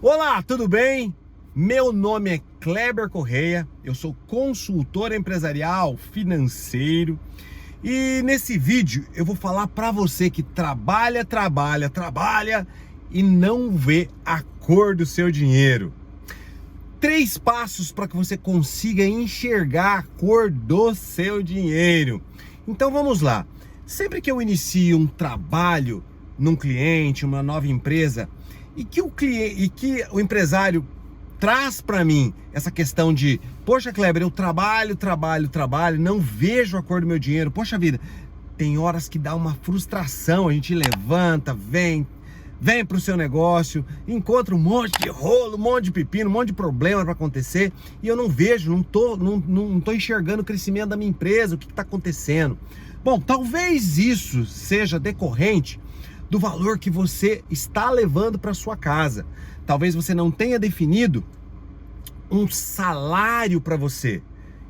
Olá, tudo bem? Meu nome é Kleber Correia, eu sou consultor empresarial financeiro e nesse vídeo eu vou falar para você que trabalha e não vê a cor do seu dinheiro. 3 passos para que você consiga enxergar a cor do seu dinheiro. Então vamos lá. Sempre que eu inicio um trabalho num cliente, uma nova empresa, e que o empresário traz para mim essa questão de, poxa, Kleber, eu trabalho, não vejo a cor do meu dinheiro. Poxa vida, tem horas que dá uma frustração, a gente levanta, vem para o seu negócio, encontra um monte de rolo, um monte de pepino, um monte de problema para acontecer e eu não vejo, não tô enxergando o crescimento da minha empresa, o que está acontecendo. Bom, talvez isso seja decorrente do valor que você está levando para sua casa. Talvez você não tenha definido um salário para você.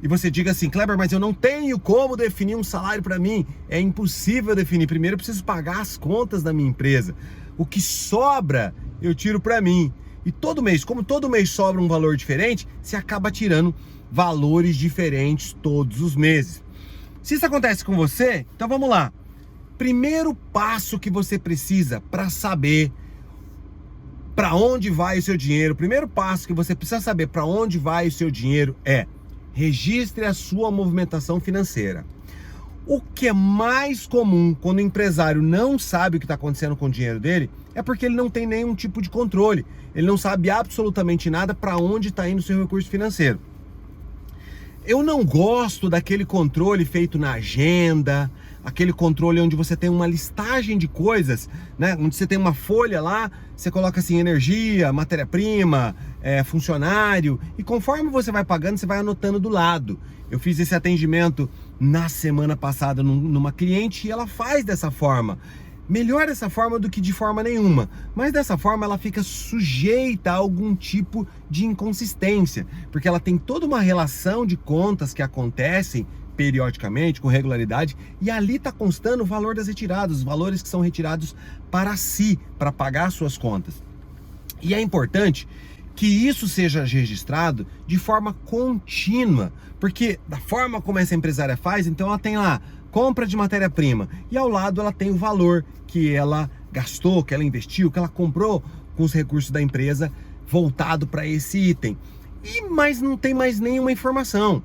E você diga assim, Kleber, mas eu não tenho como definir um salário para mim. É impossível definir. Primeiro eu preciso pagar as contas da minha empresa. O que sobra, eu tiro para mim. E todo mês, como todo mês sobra um valor diferente, você acaba tirando valores diferentes todos os meses. Se isso acontece com você, então vamos lá. Primeiro passo que você precisa para saber para onde vai o seu dinheiro, primeiro passo que você precisa saber para onde vai o seu dinheiro é: registre a sua movimentação financeira. O que é mais comum quando o empresário não sabe o que está acontecendo com o dinheiro dele é porque ele não tem nenhum tipo de controle. Ele não sabe absolutamente nada para onde está indo o seu recurso financeiro. Eu não gosto daquele controle feito na agenda, aquele controle onde você tem uma listagem de coisas, né? Onde você tem uma folha lá, você coloca assim, energia, matéria-prima, funcionário, e conforme você vai pagando, você vai anotando do lado. Eu fiz esse atendimento na semana passada numa cliente e ela faz dessa forma. Melhor dessa forma do que de forma nenhuma, mas dessa forma ela fica sujeita a algum tipo de inconsistência, porque ela tem toda uma relação de contas que acontecem periodicamente, com regularidade, e ali está constando o valor das retiradas, os valores que são retirados para si, para pagar suas contas. E é importante que isso seja registrado de forma contínua, porque da forma como essa empresária faz, então ela tem lá compra de matéria-prima e ao lado ela tem o valor que ela gastou, que ela investiu, que ela comprou com os recursos da empresa voltado para esse item. Mas não tem mais nenhuma informação.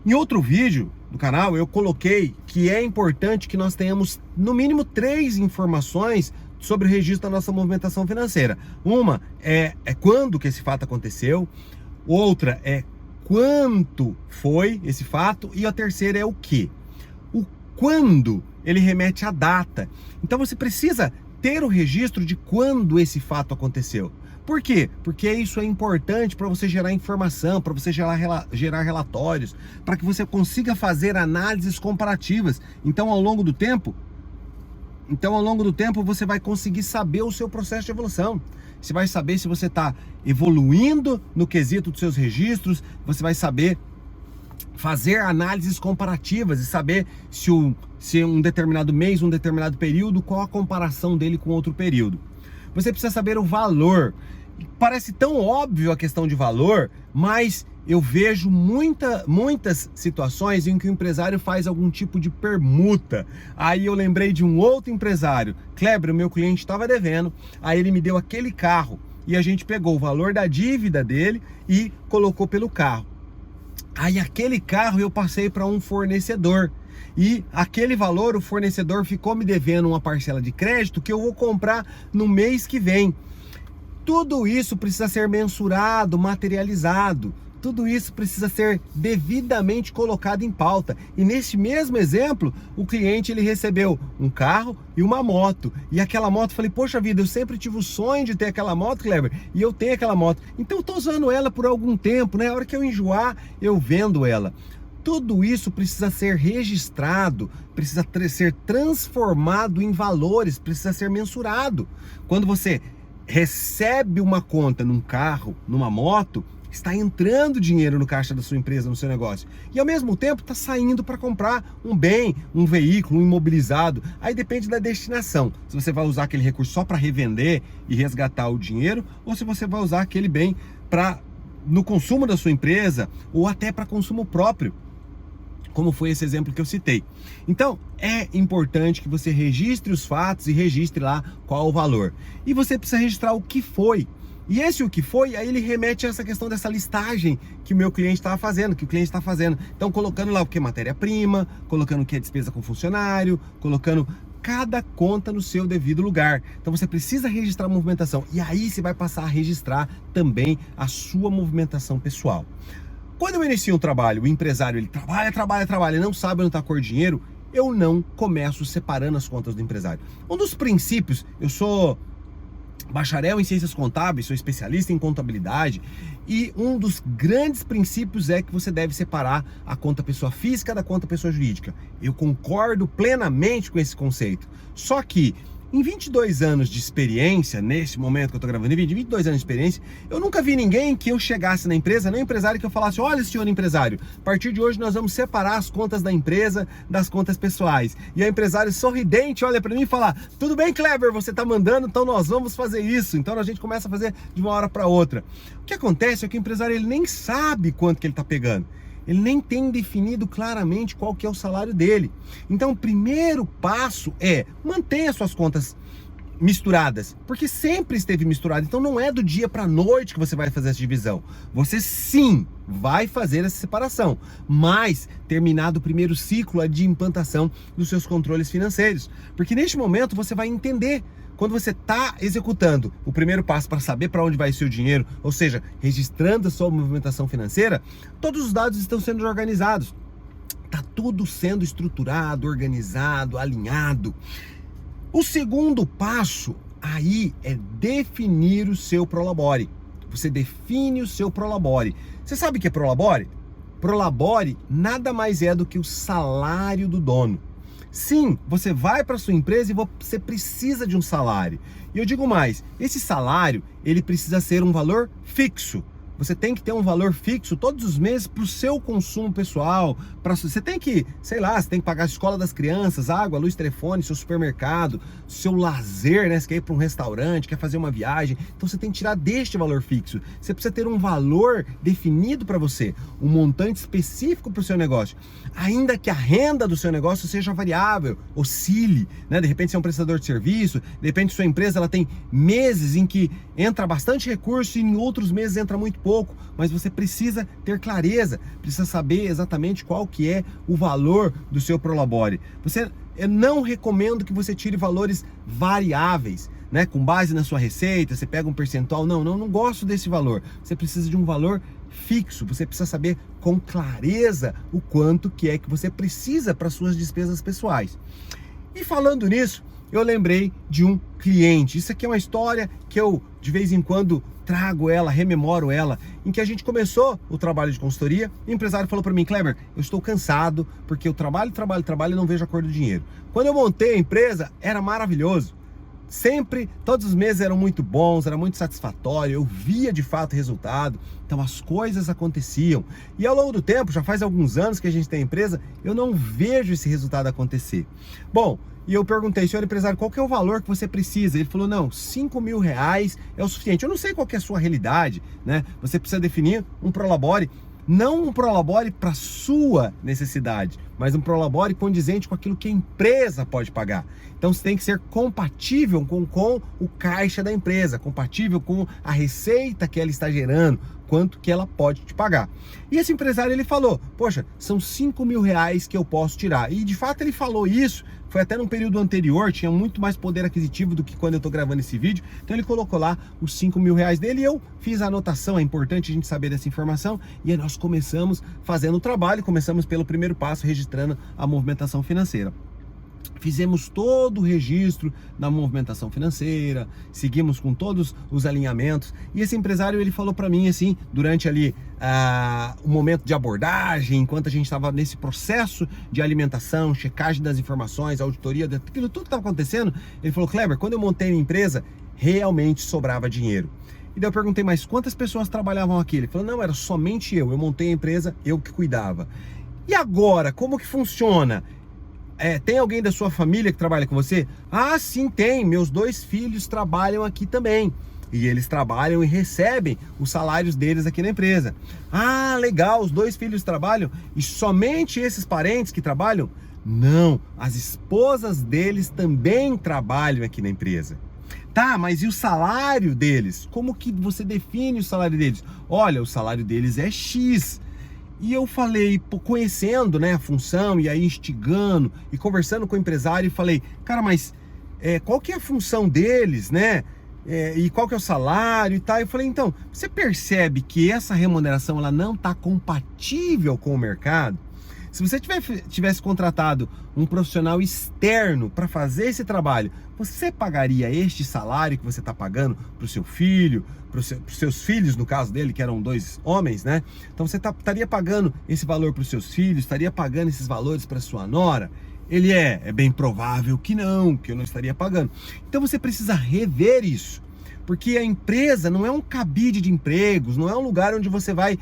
Em outro vídeo do canal eu coloquei que é importante que nós tenhamos no mínimo 3 informações sobre o registro da nossa movimentação financeira. Uma é quando que esse fato aconteceu, outra é quanto foi esse fato e a terceira é o que. O quando ele remete à data. Então você precisa ter o registro de quando esse fato aconteceu. Por quê? Porque isso é importante para você gerar informação, para você gerar relatórios, para que você consiga fazer análises comparativas. Então ao longo do tempo você vai conseguir saber o seu processo de evolução. Você vai saber se você está evoluindo no quesito dos seus registros, você vai saber fazer análises comparativas e saber se um determinado mês, um determinado período, qual a comparação dele com outro período. Você precisa saber o valor. Parece tão óbvio a questão de valor, mas eu vejo muitas situações em que o empresário faz algum tipo de permuta. Aí eu lembrei de um outro empresário. Kleber, o meu cliente estava devendo, aí ele me deu aquele carro e a gente pegou o valor da dívida dele e colocou pelo carro. Aí aquele carro eu passei para um fornecedor e aquele valor o fornecedor ficou me devendo uma parcela de crédito que eu vou comprar no mês que vem. Tudo isso precisa ser mensurado, materializado. Tudo isso precisa ser devidamente colocado em pauta. E nesse mesmo exemplo, o cliente ele recebeu um carro e uma moto. E aquela moto, eu falei, poxa vida, eu sempre tive o sonho de ter aquela moto, Kleber, e eu tenho aquela moto. Então eu estou usando ela por algum tempo, né? A hora que eu enjoar, eu vendo ela. Tudo isso precisa ser registrado, precisa ser transformado em valores, precisa ser mensurado. Quando você recebe uma conta num carro, numa moto, está entrando dinheiro no caixa da sua empresa, no seu negócio. E ao mesmo tempo está saindo para comprar um bem, um veículo, um imobilizado. Aí depende da destinação. Se você vai usar aquele recurso só para revender e resgatar o dinheiro, ou se você vai usar aquele bem no consumo da sua empresa ou até para consumo próprio, como foi esse exemplo que eu citei. Então, é importante que você registre os fatos e registre lá qual o valor. E você precisa registrar o que foi. E esse o que foi, aí ele remete a essa questão dessa listagem que o meu cliente estava fazendo, que o cliente está fazendo. Então, colocando lá o que é matéria-prima, colocando o que é despesa com funcionário, colocando cada conta no seu devido lugar. Então, você precisa registrar a movimentação. E aí você vai passar a registrar também a sua movimentação pessoal. Quando eu inicio um trabalho, o empresário ele trabalha, não sabe onde está a cor de dinheiro, eu não começo separando as contas do empresário. Um dos princípios, eu sou bacharel em ciências contábeis, sou especialista em contabilidade, e um dos grandes princípios é que você deve separar a conta pessoa física da conta pessoa jurídica. Eu concordo plenamente com esse conceito. Só que em 22 anos de experiência, nesse momento que eu estou gravando em vídeo, 22 anos de experiência, eu nunca vi ninguém que eu chegasse na empresa, nem empresário, que eu falasse: olha, senhor empresário, a partir de hoje nós vamos separar as contas da empresa das contas pessoais. E o empresário sorridente olha para mim e fala: tudo bem, Kleber, você está mandando, então nós vamos fazer isso. Então a gente começa a fazer de uma hora para outra. O que acontece é que o empresário ele nem sabe quanto que ele está pegando. Ele nem tem definido claramente qual que é o salário dele. Então o primeiro passo é mantenha suas contas misturadas, porque sempre esteve misturado. Então não é do dia para a noite que você vai fazer essa divisão. Você sim vai fazer essa separação, mas terminado o primeiro ciclo de implantação dos seus controles financeiros. Porque neste momento você vai entender. Quando você está executando o primeiro passo para saber para onde vai ser o dinheiro, ou seja, registrando a sua movimentação financeira, todos os dados estão sendo organizados. Está tudo sendo estruturado, organizado, alinhado. O segundo passo aí é definir o seu Prolabore. Você define o seu Prolabore. Você sabe o que é Prolabore? Prolabore nada mais é do que o salário do dono. Sim, você vai para sua empresa e você precisa de um salário. E eu digo mais, esse salário, ele precisa ser um valor fixo. Você tem que ter um valor fixo todos os meses para o seu consumo pessoal. Você tem que, sei lá, você tem que pagar a escola das crianças, água, luz, telefone, seu supermercado, seu lazer, né? Você quer ir para um restaurante, quer fazer uma viagem. Então você tem que tirar deste valor fixo. Você precisa ter um valor definido para você, um montante específico para o seu negócio. Ainda que a renda do seu negócio seja variável, oscile, né? De repente você é um prestador de serviço, de repente sua empresa ela tem meses em que entra bastante recurso e em outros meses entra muito pouco, mas você precisa ter clareza, precisa saber exatamente qual que é o valor do seu Prolabore. Eu não recomendo que você tire valores variáveis, né? Com base na sua receita, você pega um percentual, não gosto desse valor. Você precisa de um valor fixo, você precisa saber com clareza o quanto que é que você precisa para suas despesas pessoais. E falando nisso, eu lembrei de um cliente. Isso aqui é uma história que eu, de vez em quando, trago ela, rememoro ela, em que a gente começou o trabalho de consultoria. O empresário falou para mim: Kleber, eu estou cansado, porque eu trabalho e não vejo a cor do dinheiro. Quando eu montei a empresa, era maravilhoso. Sempre, todos os meses eram muito bons, era muito satisfatório, eu via de fato resultado, então as coisas aconteciam. E ao longo do tempo, já faz alguns anos que a gente tem a empresa, eu não vejo esse resultado acontecer. Bom, e eu perguntei: senhor empresário, qual que é o valor que você precisa? Ele falou: não, R$5.000 é o suficiente. Eu não sei qual que é a sua realidade, né? Você precisa definir um Prolabore, não um Prolabore para sua necessidade, mas um Prolabore condizente com aquilo que a empresa pode pagar. Então você tem que ser compatível com o caixa da empresa, compatível com a receita que ela está gerando, quanto que ela pode te pagar. E esse empresário ele falou: poxa, são R$5.000 que eu posso tirar. E de fato ele falou isso, foi até num período anterior, tinha muito mais poder aquisitivo do que quando eu estou gravando esse vídeo. Então ele colocou lá os R$5.000 dele e eu fiz a anotação. É importante a gente saber dessa informação. E aí nós começamos fazendo o trabalho, começamos pelo primeiro passo, registrando a movimentação financeira. Fizemos todo o registro da movimentação financeira, seguimos com todos os alinhamentos. E esse empresário ele falou para mim assim, durante ali o momento de abordagem, enquanto a gente estava nesse processo de alimentação, checagem das informações, auditoria, daquilo tudo que estava acontecendo, ele falou: Kleber, quando eu montei a minha empresa, realmente sobrava dinheiro. E daí eu perguntei, mas quantas pessoas trabalhavam aqui? Ele falou, não, era somente eu montei a empresa, eu que cuidava. E agora, como que funciona? Tem alguém da sua família que trabalha com você? Ah, sim, tem, meus 2 filhos trabalham aqui também. E eles trabalham e recebem os salários deles aqui na empresa. Ah, legal, os 2 filhos trabalham e somente esses parentes que trabalham? Não, as esposas deles também trabalham aqui na empresa. Tá, mas e o salário deles? Como que você define o salário deles? Olha, o salário deles é X. E eu falei, conhecendo, né, a função, e aí instigando, e conversando com o empresário, e falei, cara, mas qual que é a função deles, né? E qual que é o salário e tal? Eu falei, então, você percebe que essa remuneração ela não está compatível com o mercado? Se você tivesse contratado um profissional externo para fazer esse trabalho, você pagaria este salário que você está pagando para o seu filho, para os seus filhos, no caso dele, que eram 2 homens, né? Então você estaria pagando esse valor para os seus filhos, estaria pagando esses valores para sua nora? Ele é bem provável que eu não estaria pagando. Então você precisa rever isso. Porque a empresa não é um cabide de empregos, não é um lugar onde você vai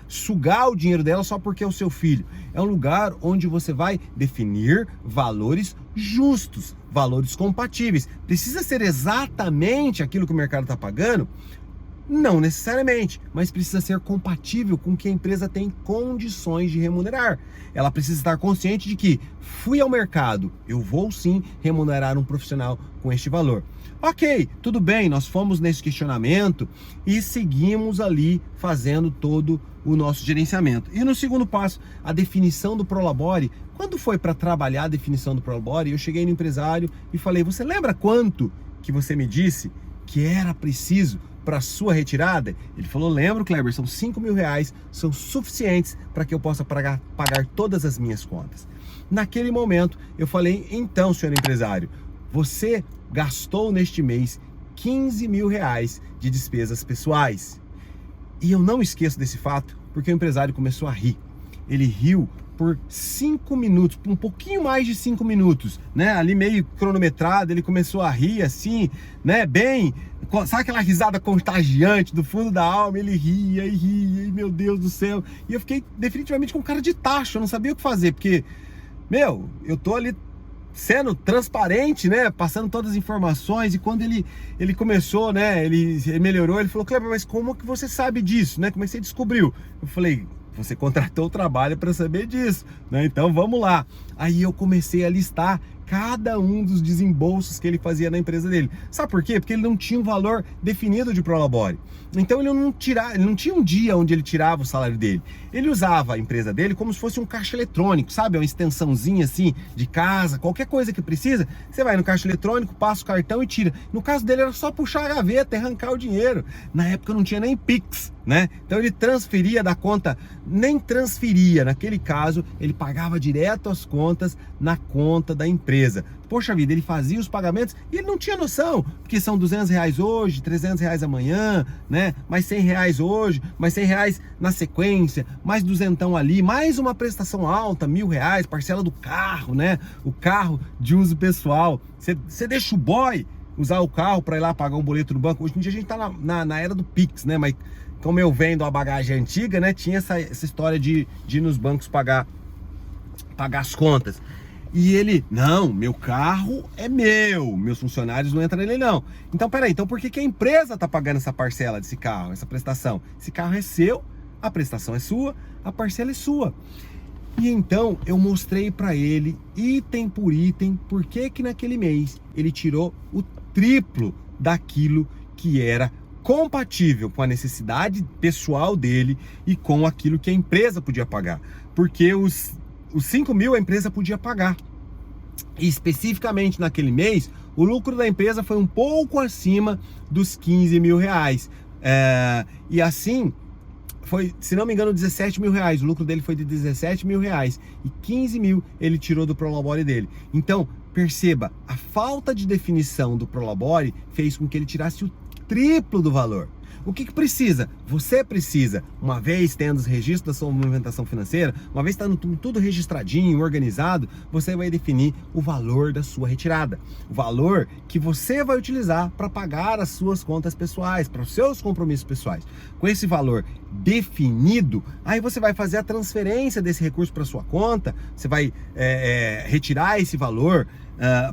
sugar o dinheiro dela só porque é o seu filho. É um lugar onde você vai definir valores justos, valores compatíveis. Precisa ser exatamente aquilo que o mercado está pagando? Não necessariamente, mas precisa ser compatível com o que a empresa tem condições de remunerar. Ela precisa estar consciente de que fui ao mercado, eu vou sim remunerar um profissional com este valor. Ok, tudo bem, nós fomos nesse questionamento e seguimos ali fazendo todo o nosso gerenciamento. E no segundo passo, a definição do Prolabore. Quando foi para trabalhar a definição do Prolabore, eu cheguei no empresário e falei, você lembra quanto que você me disse que era preciso para sua retirada? Ele falou, lembro, Kleber, são 5 mil reais, são suficientes para que eu possa pagar todas as minhas contas. Naquele momento, eu falei, então, senhor empresário, você gastou neste mês 15 mil reais de despesas pessoais. E eu não esqueço desse fato, porque o empresário começou a rir. Ele riu por 5 minutos, por um pouquinho mais de 5 minutos, né? Ali meio cronometrado, ele começou a rir assim, né? Bem, sabe aquela risada contagiante do fundo da alma? Ele ria e ria, e meu Deus do céu. E eu fiquei definitivamente com cara de tacho, eu não sabia o que fazer, porque, eu tô ali sendo transparente, né, passando todas as informações, e quando ele começou, né, ele melhorou, ele falou, Kleber, mas como que você sabe disso, né, como é que você descobriu? Eu falei, você contratou o trabalho para saber disso, né, então vamos lá. Aí eu comecei a listar cada um dos desembolsos que ele fazia na empresa dele. Sabe por quê? Porque ele não tinha um valor definido de Prolabore. Então ele não tinha um dia onde ele tirava o salário dele. Ele usava a empresa dele como se fosse um caixa eletrônico, sabe? Uma extensãozinha assim de casa, qualquer coisa que precisa, você vai no caixa eletrônico, passa o cartão e tira. No caso dele era só puxar a gaveta e arrancar o dinheiro. Na época não tinha nem Pix, né? Então ele transferia da conta, nem transferia, naquele caso ele pagava direto as contas na conta da empresa. Poxa vida, ele fazia os pagamentos e ele não tinha noção, porque são 200 reais hoje, 300 reais amanhã, né? Mais 100 reais hoje, mais 100 reais na sequência, mais 200 ali, mais uma prestação alta, 1.000 reais, parcela do carro, né? O carro de uso pessoal. Você deixa o boy usar o carro para ir lá pagar um boleto no banco. Hoje em dia a gente tá na era do Pix, né? Mas como eu vendo a bagagem antiga, né? Tinha essa história de ir nos bancos pagar as contas. E ele, não, meu carro é meu, meus funcionários não entram nele não. Então peraí, então por que a empresa está pagando essa parcela desse carro, essa prestação? Esse carro é seu, a prestação é sua, a parcela é sua. E então eu mostrei para ele, item por item, por que naquele mês ele tirou o triplo daquilo que era compatível com a necessidade pessoal dele e com aquilo que a empresa podia pagar. Porque os 5 mil a empresa podia pagar. E especificamente naquele mês, o lucro da empresa foi um pouco acima dos 15 mil reais. E assim, foi, se não me engano, 17 mil reais. O lucro dele foi de 17 mil reais. E 15 mil ele tirou do Prolabore dele. Então, perceba, a falta de definição do Prolabore fez com que ele tirasse o triplo do valor. O que precisa? Você precisa, uma vez tendo os registros da sua movimentação financeira, uma vez estando tudo registradinho, organizado, você vai definir o valor da sua retirada. O valor que você vai utilizar para pagar as suas contas pessoais, para os seus compromissos pessoais. Com esse valor definido, aí você vai fazer a transferência desse recurso para sua conta, você vai retirar esse valor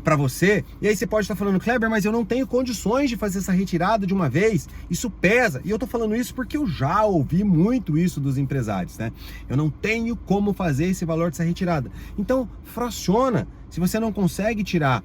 para você, e aí você pode estar falando, Kleber, mas eu não tenho condições de fazer essa retirada de uma vez, isso pesa, e eu tô falando isso porque eu já ouvi muito isso dos empresários, né? Eu não tenho como fazer esse valor dessa retirada. Então, fraciona. Se você não consegue tirar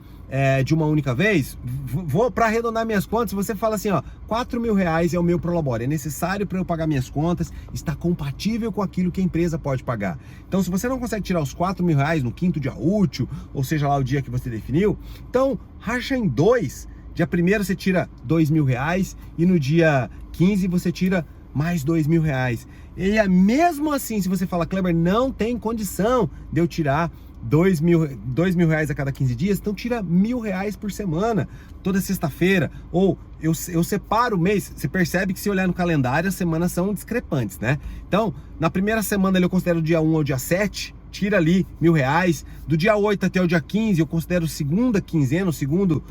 de uma única vez, vou para arredondar minhas contas, você fala assim, ó, R$4.000 é o meu Prolabore, é necessário para eu pagar minhas contas, está compatível com aquilo que a empresa pode pagar. Então, se você não consegue tirar os R$4.000 no quinto dia útil, ou seja lá o dia que você definiu, então racha em 2. Dia 1º você tira R$2.000 e no dia 15 você tira mais R$2.000. E mesmo assim, se você fala, Kleber, não tem condição de eu tirar R$2.000 a cada 15 dias, então tira R$1.000 por semana, toda sexta-feira, ou eu separo o mês. Você percebe que se olhar no calendário, as semanas são discrepantes, né? Então, na primeira semana eu considero o dia 1 ao dia 7, tira ali R$1.000, do dia 8 até o dia 15 eu considero segunda quinzena, o segundo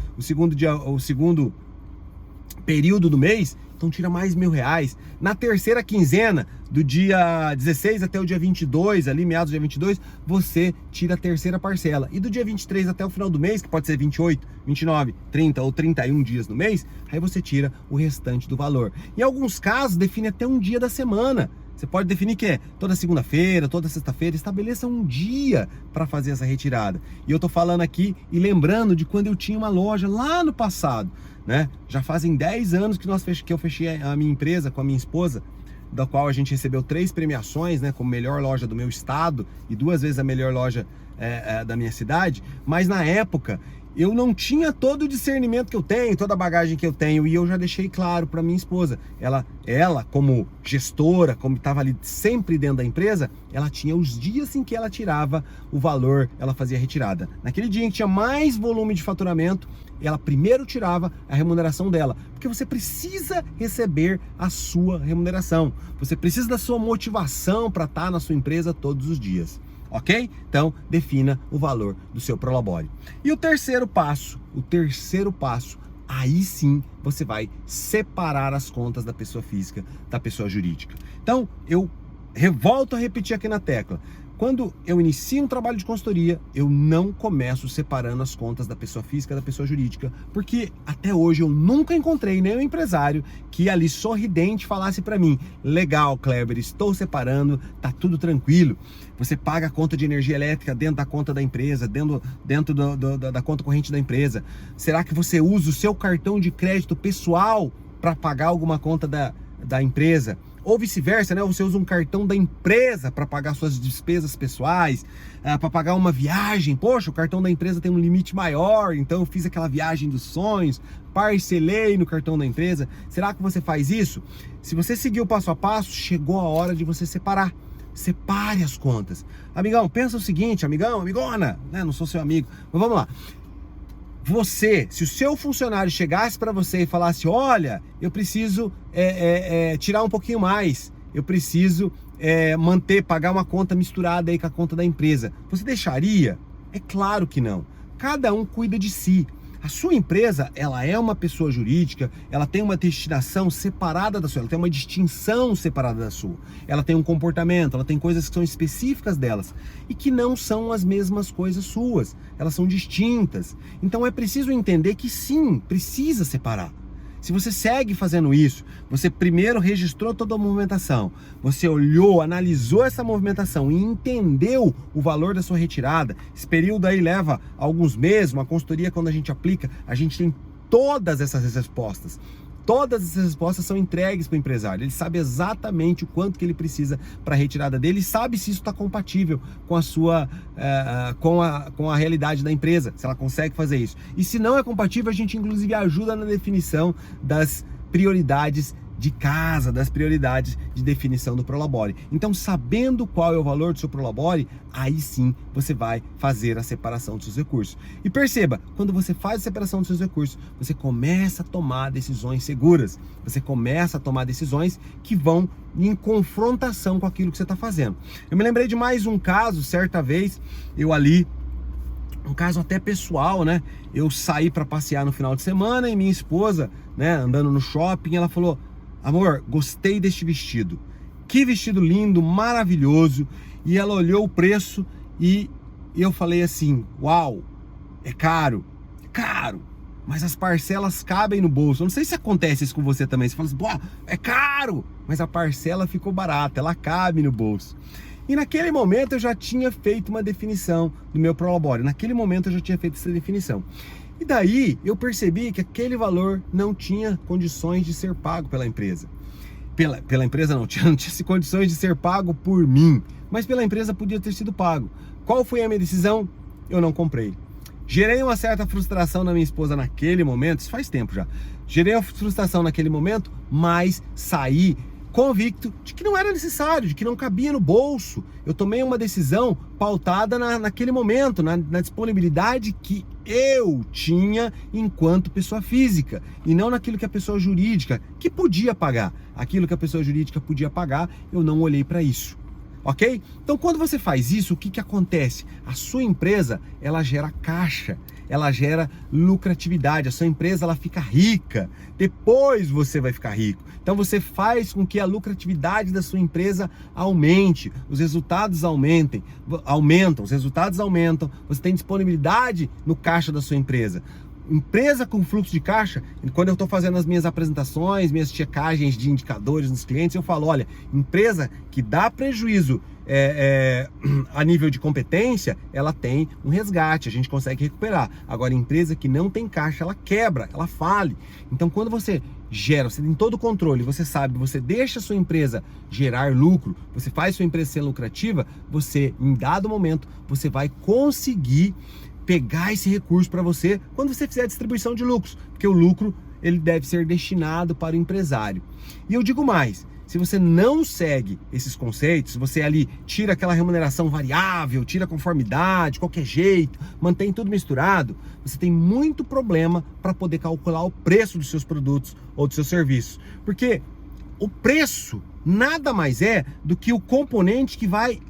período do mês, então tira mais R$1.000. Na terceira quinzena, do dia 16 até o dia 22, ali meados do dia 22, você tira a terceira parcela. E do dia 23 até o final do mês, que pode ser 28, 29, 30 ou 31 dias no mês, aí você tira o restante do valor. Em alguns casos, define até um dia da semana. Você pode definir que é toda segunda-feira, toda sexta-feira, estabeleça um dia para fazer essa retirada. E eu tô falando aqui e lembrando de quando eu tinha uma loja lá no passado, né? Já fazem 10 anos que eu fechei a minha empresa com a minha esposa, da qual a gente recebeu 3 premiações, né? Como melhor loja do meu estado e 2 vezes a melhor loja da minha cidade. Mas na época eu não tinha todo o discernimento que eu tenho, toda a bagagem que eu tenho, e eu já deixei claro para minha esposa. Ela como gestora, como estava ali sempre dentro da empresa, ela tinha os dias em que ela tirava o valor, ela fazia a retirada. Naquele dia em que tinha mais volume de faturamento, ela primeiro tirava a remuneração dela, porque você precisa receber a sua remuneração, você precisa da sua motivação para estar na sua empresa todos os dias. Ok? Então, defina o valor do seu Prolabore. E o terceiro passo, aí sim você vai separar as contas da pessoa física da pessoa jurídica. Então, eu volto a repetir aqui na tecla. Quando eu inicio um trabalho de consultoria, eu não começo separando as contas da pessoa física da pessoa jurídica, porque até hoje eu nunca encontrei nenhum empresário que ali sorridente falasse para mim, legal, Kleber, estou separando, tá tudo tranquilo. Você paga a conta de energia elétrica dentro da conta da empresa, dentro da conta corrente da empresa. Será que você usa o seu cartão de crédito pessoal para pagar alguma conta da empresa? Ou vice-versa, né? Você usa um cartão da empresa para pagar suas despesas pessoais, para pagar uma viagem. Poxa, o cartão da empresa tem um limite maior, então eu fiz aquela viagem dos sonhos, parcelei no cartão da empresa. Será que você faz isso? Se você seguir o passo a passo, chegou a hora de você separar. Separe as contas. Amigão, pensa o seguinte, amigão, amigona, né? Não sou seu amigo, mas vamos lá. Se o seu funcionário chegasse para você e falasse, olha, eu preciso tirar um pouquinho mais, eu preciso pagar uma conta misturada aí com a conta da empresa, você deixaria? É claro que não. Cada um cuida de si. A sua empresa, ela é uma pessoa jurídica, ela tem uma destinação separada da sua, ela tem uma distinção separada da sua. Ela tem um comportamento, ela tem coisas que são específicas delas e que não são as mesmas coisas suas, elas são distintas. Então é preciso entender que sim, precisa separar. Se você segue fazendo isso, você primeiro registrou toda a movimentação, você olhou, analisou essa movimentação e entendeu o valor da sua retirada. Esse período aí leva alguns meses, uma consultoria quando a gente aplica, a gente tem todas essas respostas. Todas essas respostas são entregues para o empresário. Ele sabe exatamente o quanto que ele precisa para a retirada dele e sabe se isso está compatível com a sua, com a realidade da empresa, se ela consegue fazer isso. E se não é compatível, a gente inclusive ajuda na definição das prioridades de casa, das prioridades de definição do Prolabore. Então, sabendo qual é o valor do seu Prolabore, aí sim você vai fazer a separação dos seus recursos. E perceba, quando você faz a separação dos seus recursos, você começa a tomar decisões seguras. Você começa a tomar decisões que vão em confrontação com aquilo que você está fazendo. Eu me lembrei de mais um caso, certa vez, um caso até pessoal, né? Eu saí para passear no final de semana e minha esposa, né, andando no shopping, ela falou: amor, gostei deste vestido. Que vestido lindo, maravilhoso. E ela olhou o preço e eu falei assim: uau, é caro, mas as parcelas cabem no bolso. Eu não sei se acontece isso com você também. Você fala assim: pô, é caro, mas a parcela ficou barata, ela cabe no bolso. E naquele momento eu já tinha feito uma definição do meu Prolabore. Naquele momento eu já tinha feito essa definição. E daí eu percebi que aquele valor não tinha condições de ser pago pela empresa. Pela empresa não tinha condições de ser pago por mim, mas pela empresa podia ter sido pago. Qual foi a minha decisão? Eu não comprei. Gerei uma certa frustração na minha esposa naquele momento, isso faz tempo já. Gerei uma frustração naquele momento, mas saí convicto de que não era necessário, de que não cabia no bolso. Eu tomei uma decisão pautada naquele momento, na disponibilidade que eu tinha enquanto pessoa física, e não naquilo que a pessoa jurídica que podia pagar. Aquilo que a pessoa jurídica podia pagar, eu não olhei para isso. Ok? Então, quando você faz isso, o que acontece? A sua empresa, ela gera caixa, ela gera lucratividade, a sua empresa ela fica rica, depois você vai ficar rico. Então você faz com que a lucratividade da sua empresa aumente, os resultados aumentam, os resultados aumentam, você tem disponibilidade no caixa da sua empresa. Empresa com fluxo de caixa, quando eu estou fazendo as minhas apresentações, minhas checagens de indicadores nos clientes, eu falo: olha, empresa que dá prejuízo a nível de competência, ela tem um resgate, a gente consegue recuperar. Agora, empresa que não tem caixa, ela quebra, ela fale. Então, quando você gera, você tem todo o controle, você sabe, você deixa a sua empresa gerar lucro, você faz a sua empresa ser lucrativa, você, em dado momento, você vai conseguir pegar esse recurso para você quando você fizer a distribuição de lucros, porque o lucro ele deve ser destinado para o empresário. E eu digo mais, se você não segue esses conceitos, você ali tira aquela remuneração variável, tira a conformidade, qualquer jeito, mantém tudo misturado, você tem muito problema para poder calcular o preço dos seus produtos ou dos seus serviços, porque o preço nada mais é do que o componente que vai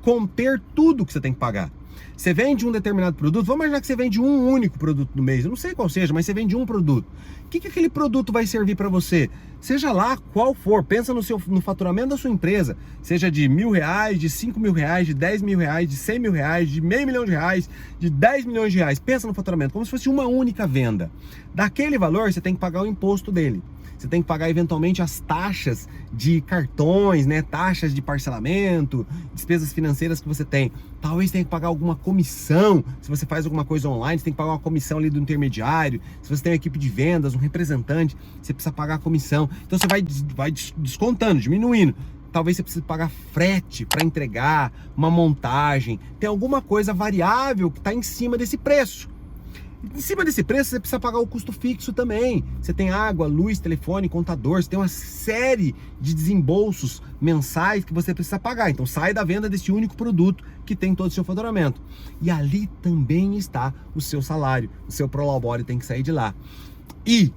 conter tudo que você tem que pagar. Você vende um determinado produto, vamos imaginar que você vende um único produto no mês, eu não sei qual seja, mas você vende um produto. O que aquele produto vai servir para você? Seja lá qual for, pensa no faturamento da sua empresa, seja de R$1.000, de R$5.000, de R$10.000, de R$100.000, de R$500.000, de R$10 milhões. Pensa no faturamento, como se fosse uma única venda. Daquele valor, você tem que pagar o imposto dele. Você tem que pagar eventualmente as taxas de cartões, né? Taxas de parcelamento, despesas financeiras que você tem. Talvez tenha que pagar alguma comissão. Se você faz alguma coisa online, você tem que pagar uma comissão ali do intermediário. Se você tem uma equipe de vendas, um representante, você precisa pagar a comissão. Então você vai descontando, diminuindo. Talvez você precise pagar frete para entregar, uma montagem. Tem alguma coisa variável que está em cima desse preço. Em cima desse preço, você precisa pagar o custo fixo também. Você tem água, luz, telefone, contador. Você tem uma série de desembolsos mensais que você precisa pagar. Então, sai da venda desse único produto que tem todo o seu faturamento. E ali também está o seu salário. O seu Prolabore tem que sair de lá. E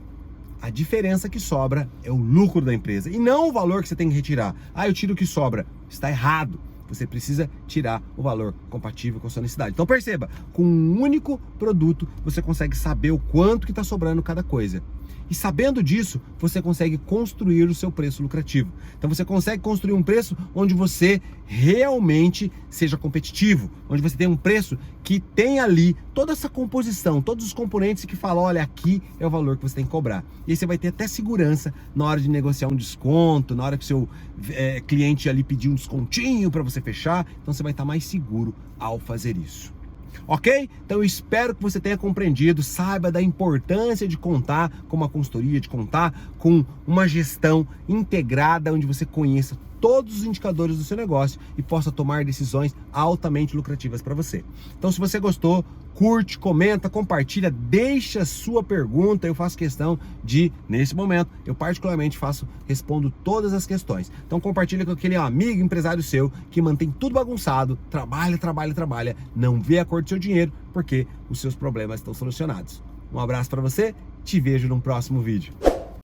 a diferença que sobra é o lucro da empresa. E não o valor que você tem que retirar. Ah, eu tiro o que sobra. Está errado. Você precisa tirar o valor compatível com a sua necessidade. Então perceba, com um único produto você consegue saber o quanto que está sobrando cada coisa. E sabendo disso, você consegue construir o seu preço lucrativo. Então você consegue construir um preço onde você realmente seja competitivo, onde você tem um preço que tem ali toda essa composição, todos os componentes que falam: olha, aqui é o valor que você tem que cobrar. E aí você vai ter até segurança na hora de negociar um desconto, na hora que o seu cliente ali pedir um descontinho para você fechar. Então você vai estar mais seguro ao fazer isso. Ok? Então eu espero que você tenha compreendido, saiba da importância de contar com uma consultoria, de contar com uma gestão integrada, onde você conheça todos os indicadores do seu negócio e possa tomar decisões altamente lucrativas para você. Então, se você gostou, curte, comenta, compartilha, deixa sua pergunta. Eu faço questão de, nesse momento, eu particularmente respondo todas as questões. Então compartilha com aquele amigo empresário seu que mantém tudo bagunçado, trabalha, não vê a cor do seu dinheiro porque os seus problemas estão solucionados. Um abraço para você, te vejo no próximo vídeo.